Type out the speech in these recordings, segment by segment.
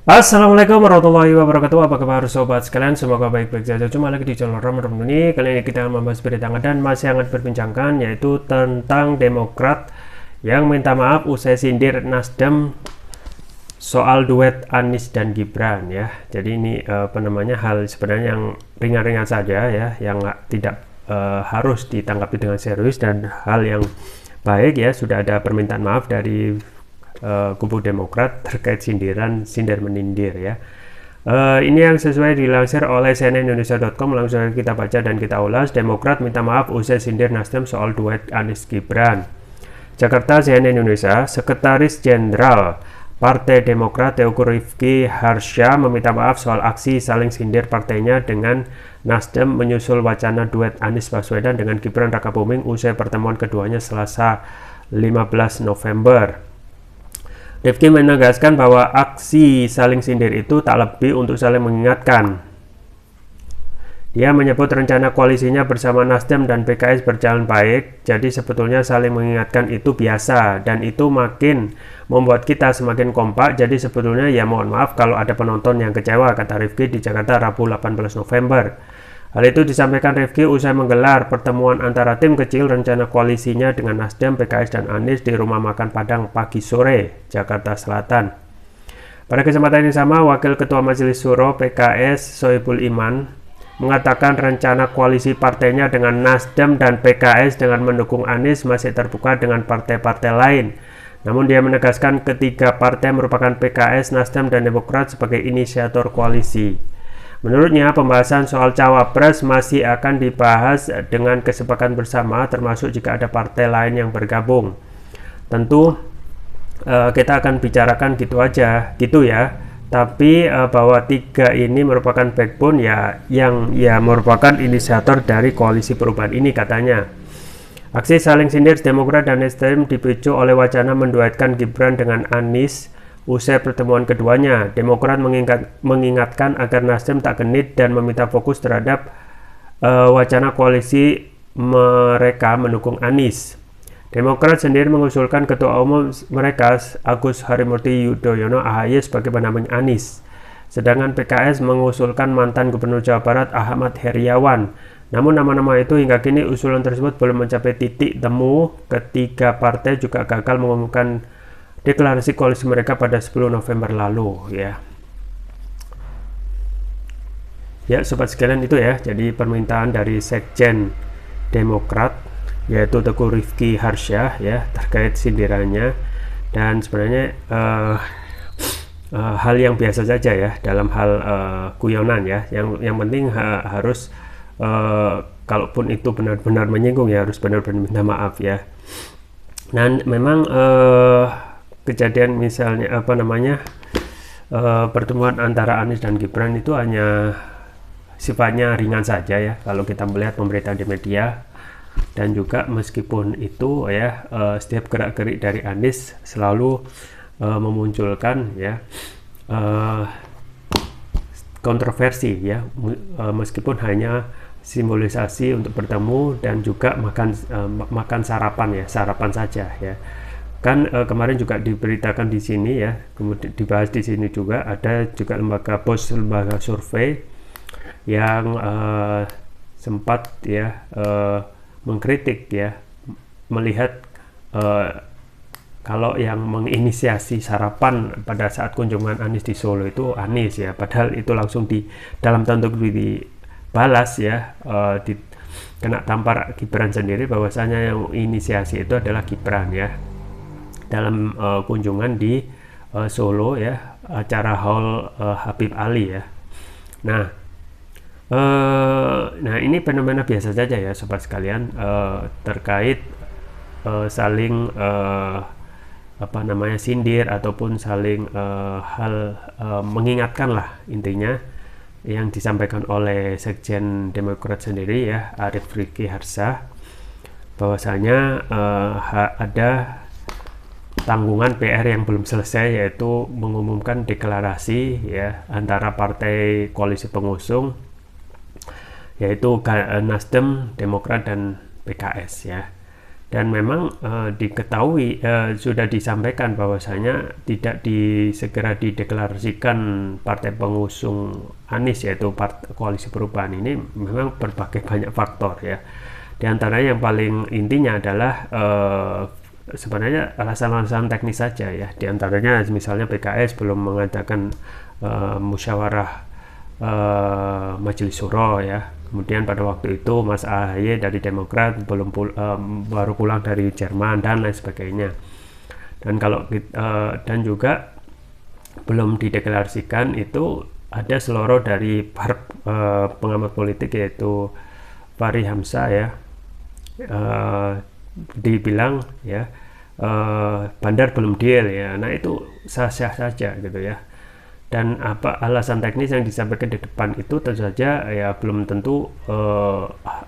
Assalamualaikum warahmatullahi wabarakatuh. Apa kabar sobat sekalian? Semoga baik-baik saja. Cuma lagi di channel Ramadan ini. Kali ini kita membahas berita hangat dan masih hangat berbincangkan, yaitu tentang Demokrat yang minta maaf usai sindir Nasdem soal duet Anies dan Gibran ya. Jadi ini hal sebenarnya yang ringan-ringan saja ya, yang tidak harus ditanggapi dengan serius, dan hal yang baik ya. Sudah ada permintaan maaf dari kubu Demokrat terkait sindir menindir ya. Ini yang sesuai dilansir oleh cnnindonesia.com. Langsung kita baca dan kita ulas. Demokrat minta maaf usai sindir Nasdem soal duet Anies Gibran. Jakarta, CNN Indonesia. Sekretaris Jenderal Partai Demokrat Teuku Rifki Harsha meminta maaf soal aksi saling sindir partainya dengan Nasdem menyusul wacana duet Anies Baswedan dengan Gibran Rakabuming usai pertemuan keduanya Selasa 15 November. Rifki menegaskan bahwa aksi saling sindir itu tak lebih untuk saling mengingatkan. Dia menyebut rencana koalisinya bersama Nasdem dan PKS berjalan baik, jadi sebetulnya saling mengingatkan itu biasa, dan itu makin membuat kita semakin kompak. Jadi sebetulnya ya mohon maaf kalau ada penonton yang kecewa, kata Rifki di Jakarta Rabu 18 November. Hal itu disampaikan Rifki usai menggelar pertemuan antara tim kecil rencana koalisinya dengan Nasdem, PKS, dan Anies di Rumah Makan Padang pagi sore, Jakarta Selatan. Pada kesempatan yang sama, Wakil Ketua Majelis Syuro PKS Soebul Iman mengatakan rencana koalisi partainya dengan Nasdem dan PKS dengan mendukung Anies masih terbuka dengan partai-partai lain. Namun dia menegaskan ketiga partai merupakan PKS, Nasdem, dan Demokrat sebagai inisiator koalisi. Menurutnya, pembahasan soal cawapres masih akan dibahas dengan kesepakatan bersama, termasuk jika ada partai lain yang bergabung. Tentu kita akan bicarakan gitu aja, gitu ya. Tapi bahwa tiga ini merupakan backbone ya, yang merupakan inisiator dari koalisi perubahan ini, katanya. Aksi saling sindir Demokrat dan Nasdem dipicu oleh wacana menduetkan Gibran dengan Anies. Usai pertemuan keduanya, Demokrat mengingatkan agar Nasdem tak genit dan meminta fokus terhadap wacana koalisi mereka mendukung Anies. Demokrat sendiri mengusulkan Ketua Umum mereka Agus Harimurti Yudhoyono AHY sebagai pendamping Anies. Sedangkan PKS mengusulkan mantan Gubernur Jawa Barat Ahmad Heriawan. Namun nama-nama itu hingga kini usulan tersebut belum mencapai titik temu. Ketiga partai juga gagal mengumumkan deklarasi koalisi mereka pada 10 November lalu ya. Ya sobat sekalian, itu ya jadi permintaan dari Sekjen Demokrat yaitu Teuku Rifki Harsha ya terkait sindirannya, dan sebenarnya hal yang biasa saja ya dalam hal guyonan ya. Yang penting harus kalaupun itu benar-benar menyinggung ya harus benar-benar minta maaf ya. Dan memang kejadian misalnya pertemuan antara Anies dan Gibran itu hanya sifatnya ringan saja ya kalau kita melihat pemberitaan di media, dan juga meskipun itu ya setiap gerak-gerik dari Anies selalu memunculkan ya kontroversi ya, meskipun hanya simbolisasi untuk bertemu dan juga makan sarapan saja ya. Kan kemarin juga diberitakan di sini ya, kemudian dibahas di sini juga ada juga lembaga survei yang sempat ya mengkritik ya, melihat kalau yang menginisiasi sarapan pada saat kunjungan Anies di Solo itu Anies ya, padahal itu langsung di dalam tanda kutip dibalas ya, kena tampar Gibran sendiri bahwasanya yang inisiasi itu adalah Gibran ya dalam kunjungan di Solo ya, acara Hall Habib Ali ya. Nah ini fenomena biasa saja ya sobat sekalian, terkait saling sindir ataupun saling mengingatkan lah intinya yang disampaikan oleh Sekjen Demokrat sendiri ya, Arif Rifki Harsha, bahwasanya ada tanggungan PR yang belum selesai, yaitu mengumumkan deklarasi ya antara partai koalisi pengusung yaitu Nasdem, Demokrat, dan PKS ya. Dan memang diketahui sudah disampaikan bahwasanya tidak segera dideklarasikan partai pengusung Anies, yaitu Koalisi Perubahan ini memang berbagai banyak faktor ya. Di antaranya yang paling intinya adalah sebenarnya alasan-alasan teknis saja ya. Di antaranya misalnya PKS belum mengadakan musyawarah Majelis Syuro ya. Kemudian pada waktu itu Mas AHY dari Demokrat baru pulang dari Jerman dan lain sebagainya. Dan dan juga belum dideklarasikan itu ada seloro dari pengamat politik, yaitu Fahri Hamzah ya, dibilang ya bandar belum deal ya. Nah itu sah-sah saja gitu ya. Dan alasan teknis yang disampaikan di depan itu tentu saja ya belum tentu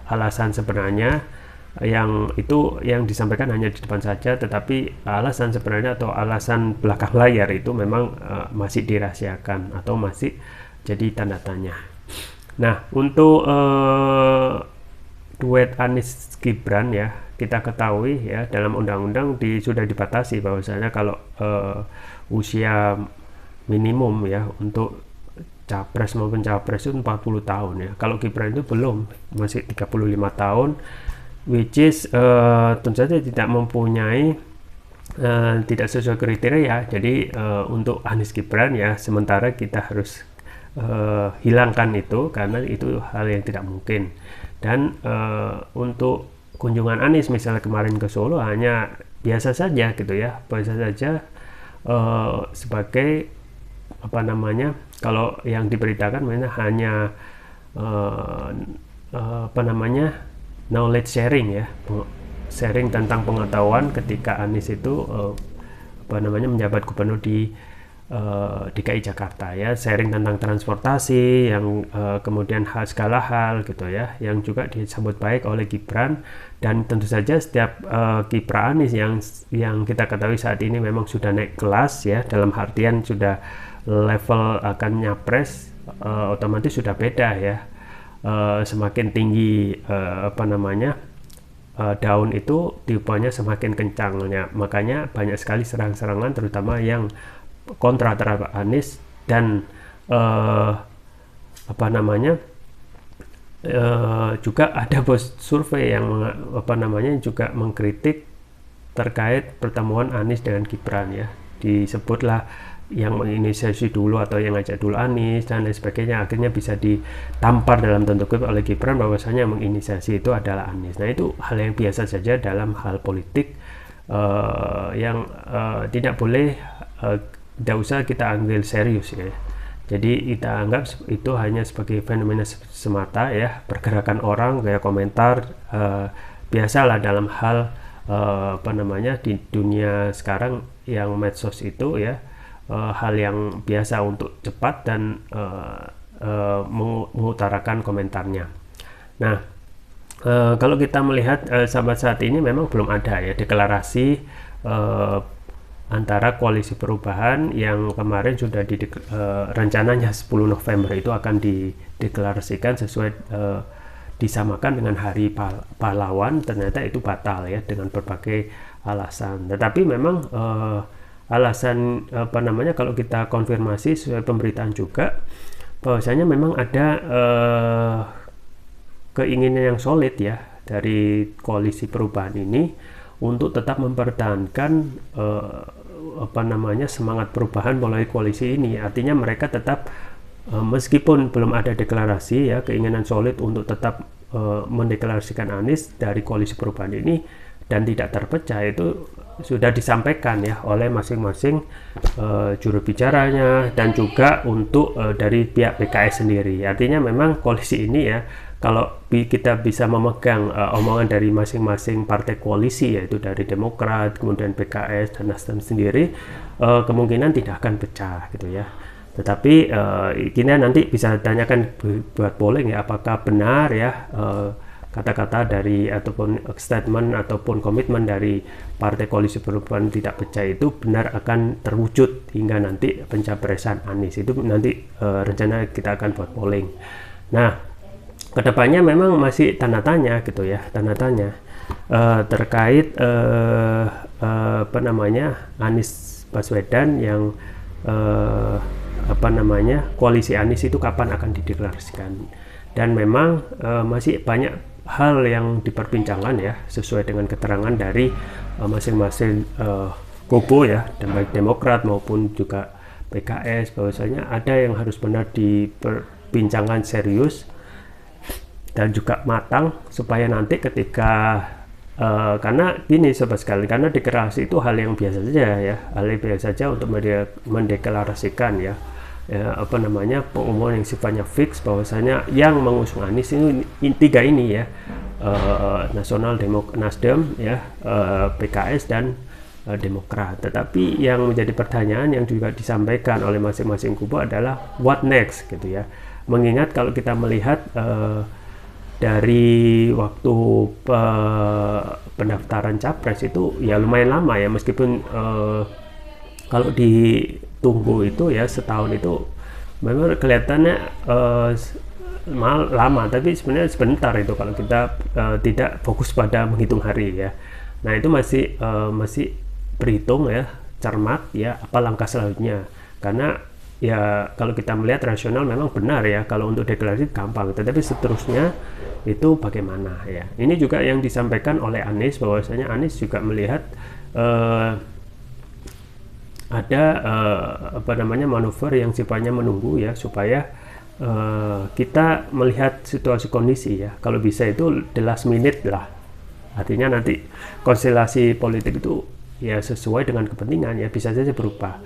alasan sebenarnya yang disampaikan hanya di depan saja, tetapi alasan sebenarnya atau alasan belakang layar itu memang masih dirahasiakan atau masih jadi tanda tanya. Nah, untuk duet Anies Gibran ya, kita ketahui ya dalam undang-undang sudah dibatasi bahwasanya kalau usia minimum ya untuk capres maupun cawapres itu 40 tahun ya. Kalau Gibran itu belum, masih 35 tahun, which is tentu saja tidak mempunyai tidak sesuai kriteria. Jadi untuk Anies Gibran ya sementara kita harus hilangkan itu karena itu hal yang tidak mungkin. Dan untuk kunjungan Anies misalnya kemarin ke Solo hanya biasa saja gitu ya, biasa saja sebagai kalau yang diberitakan hanya knowledge sharing ya, sharing tentang pengetahuan ketika Anies itu menjabat gubernur di DKI Jakarta ya, sharing tentang transportasi yang kemudian segala hal gitu ya, yang juga disambut baik oleh Gibran. Dan tentu saja setiap kiprah Anies yang kita ketahui saat ini memang sudah naik kelas ya, dalam artian sudah level akan nyapres otomatis sudah beda ya, semakin tinggi daun itu tiupanya semakin kencangnya, makanya banyak sekali serang-serangan terutama yang kontra terhadap Anies. Dan juga ada survei yang juga mengkritik terkait pertemuan Anies dengan Gibran ya, disebutlah yang menginisiasi dulu atau yang ngajak dulu Anies dan lain sebagainya, akhirnya bisa ditampar dalam tanda kutip oleh Gibran bahwasanya yang menginisiasi itu adalah Anies. Nah itu hal yang biasa saja dalam hal politik yang tidak boleh, tidak usah kita ambil serius ya. Jadi kita anggap itu hanya sebagai fenomena semata ya, pergerakan orang, kayak komentar, biasalah dalam hal di dunia sekarang yang medsos itu ya, hal yang biasa untuk cepat dan mengutarakan komentarnya. Nah, kalau kita melihat sampai saat ini memang belum ada ya deklarasi antara Koalisi Perubahan yang kemarin sudah rencananya 10 November itu akan dideklarasikan sesuai disamakan dengan Hari Pahlawan. Ternyata itu batal ya dengan berbagai alasan. Tetapi memang alasan kalau kita konfirmasi sesuai pemberitaan juga bahwasanya memang ada keinginan yang solid ya dari Koalisi Perubahan ini untuk tetap mempertahankan semangat perubahan melalui koalisi ini. Artinya mereka tetap meskipun belum ada deklarasi ya, keinginan solid untuk tetap mendeklarasikan Anies dari Koalisi Perubahan ini dan tidak terpecah itu sudah disampaikan ya oleh masing-masing juru bicaranya dan juga untuk dari pihak PKS sendiri. Artinya memang koalisi ini ya, kalau kita bisa memegang omongan dari masing-masing partai koalisi, yaitu dari Demokrat, kemudian PKS dan Nasdem sendiri, kemungkinan tidak akan pecah gitu ya. Tetapi kita nanti bisa tanyakan buat polling ya, apakah benar ya kata-kata dari ataupun statement ataupun komitmen dari Partai Koalisi Perubahan tidak pecah itu benar akan terwujud hingga nanti pencapresan Anies. Itu nanti rencana kita akan buat polling. Nah, kedepannya memang masih tanda tanya gitu ya, tanda tanya. terkait apa namanya Anies Baswedan yang apa namanya koalisi Anies itu kapan akan dideklarasikan. Dan memang masih banyak hal yang diperbincangkan ya, sesuai dengan keterangan dari masing-masing kubu ya, dan baik Demokrat maupun juga PKS, bahwasanya ada yang harus benar diperbincangkan serius dan juga matang, supaya nanti ketika karena gini sobat sekalian, karena deklarasi itu hal yang biasa saja ya, hal yang biasa saja untuk mendeklarasikan ya, apa namanya pengumuman yang sifatnya fix, bahwasanya yang mengusung Anies ini tiga ini ya, Nasional Nasdem ya, PKS dan Demokrat. Tetapi yang menjadi pertanyaan yang juga disampaikan oleh masing-masing kubu adalah what next gitu ya, mengingat kalau kita melihat dari waktu pendaftaran capres itu ya lumayan lama ya, meskipun kalau ditunggu itu ya setahun itu memang kelihatannya lama, tapi sebenarnya sebentar itu kalau kita tidak fokus pada menghitung hari ya. Nah itu masih berhitung ya, cermat ya, apa langkah selanjutnya, karena ya kalau kita melihat rasional memang benar ya, kalau untuk deklarasi gampang, tetapi seterusnya itu bagaimana ya. Ini juga yang disampaikan oleh Anies, bahwasanya Anies juga melihat ada apa namanya manuver yang sifatnya menunggu ya, supaya kita melihat situasi kondisi ya, kalau bisa itu the last minute lah, artinya nanti konstelasi politik itu ya sesuai dengan kepentingan ya, bisa saja berubah,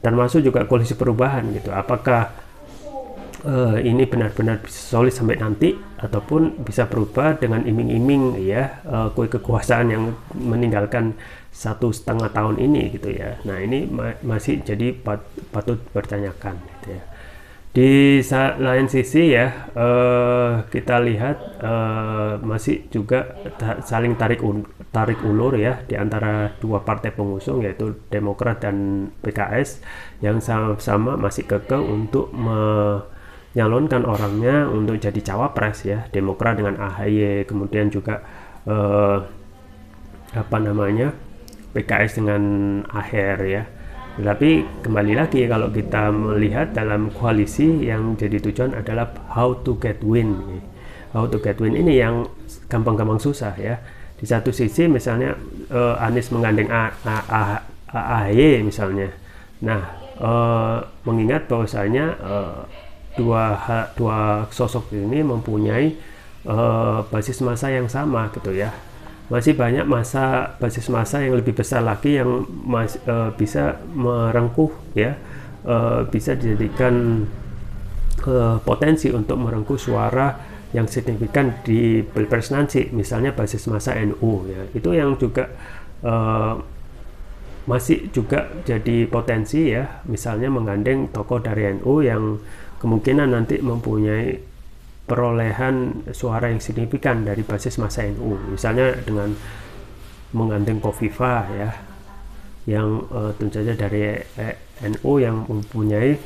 termasuk juga koalisi perubahan gitu, apakah ini benar-benar bisa solid sampai nanti, ataupun bisa berubah dengan iming-iming ya, kue kekuasaan yang meninggalkan 1,5 tahun ini gitu ya. Nah ini masih jadi patut bertanyakan gitu ya. Di lain sisi ya, kita lihat masih juga saling tarik ulur ya di antara dua partai pengusung, yaitu Demokrat dan PKS, yang sama-sama masih kekeh untuk menyalonkan orangnya untuk jadi cawapres ya. Demokrat dengan AHY, kemudian juga apa namanya PKS dengan Aher ya. Tetapi kembali lagi, kalau kita melihat dalam koalisi, yang jadi tujuan adalah how to get win. How to get win ini yang gampang-gampang susah ya. Di satu sisi misalnya Anies menggandeng AHY misalnya. Nah, mengingat bahwasanya dua sosok ini mempunyai basis massa yang sama gitu ya. Masih banyak basis massa yang lebih besar lagi yang bisa merengkuh ya, bisa dijadikan potensi untuk merengkuh suara yang signifikan di Pilpres nanti, misalnya basis massa NU ya, itu yang juga masih juga jadi potensi ya, misalnya menggandeng tokoh dari NU yang kemungkinan nanti mempunyai perolehan suara yang signifikan dari basis massa NU, misalnya dengan menggandeng Kofifa ya, yang tentu saja dari NU yang mempunyai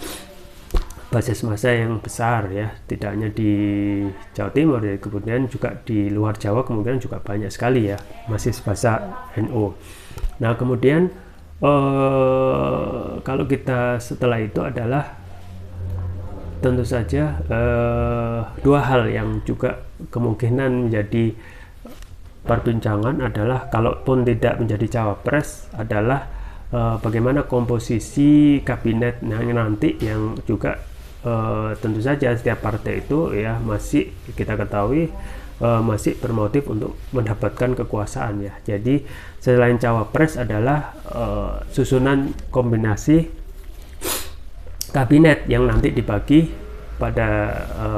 basis massa yang besar ya, tidak hanya di Jawa Timur ya, kemudian juga di luar Jawa kemungkinan juga banyak sekali ya basis massa NU. Nah kemudian kalau kita setelah itu adalah tentu saja dua hal yang juga kemungkinan menjadi perbincangan adalah, kalaupun tidak menjadi cawapres, adalah bagaimana komposisi kabinet nanti, yang juga tentu saja setiap partai itu ya masih kita ketahui masih bermotif untuk mendapatkan kekuasaan ya. Jadi selain cawapres adalah susunan kombinasi kabinet yang nanti dibagi pada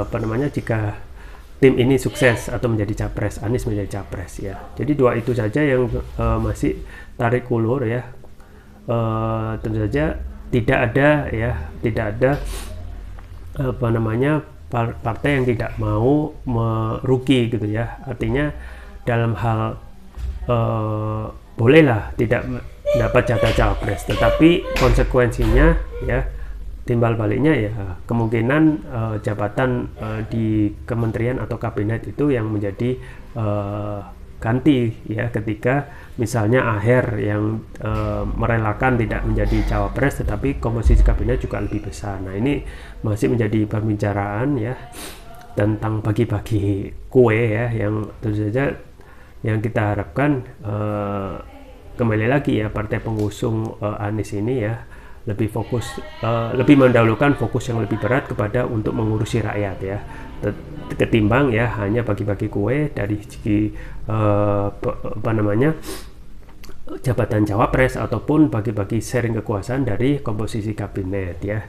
apa namanya, jika tim ini sukses atau menjadi capres, Anies menjadi capres ya. Jadi dua itu saja yang masih tarik ulur ya. Tentu saja tidak ada apa namanya partai yang tidak mau merugi gitu ya. Artinya dalam hal bolehlah tidak dapat jatah capres, tetapi konsekuensinya ya, timbal baliknya ya kemungkinan jabatan di kementerian atau kabinet itu yang menjadi ganti ya ketika misalnya Aher yang merelakan tidak menjadi cawapres, tetapi komposisi kabinet juga lebih besar. Nah, ini masih menjadi pembicaraan ya tentang bagi-bagi kue ya, yang tentu saja yang kita harapkan kembali lagi ya, partai pengusung Anies ini ya lebih fokus, lebih mendahulukan fokus yang lebih berat kepada untuk mengurusi rakyat ya, ketimbang ya hanya bagi-bagi kue dari segi jabatan cawapres ataupun bagi-bagi sharing kekuasaan dari komposisi kabinet ya.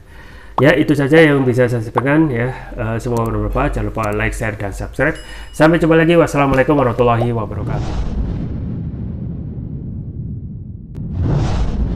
Ya, itu saja yang bisa saya sampaikan ya. Semoga bermanfaat. Jangan lupa like, share, dan subscribe. Sampai jumpa lagi. Wassalamualaikum warahmatullahi wabarakatuh.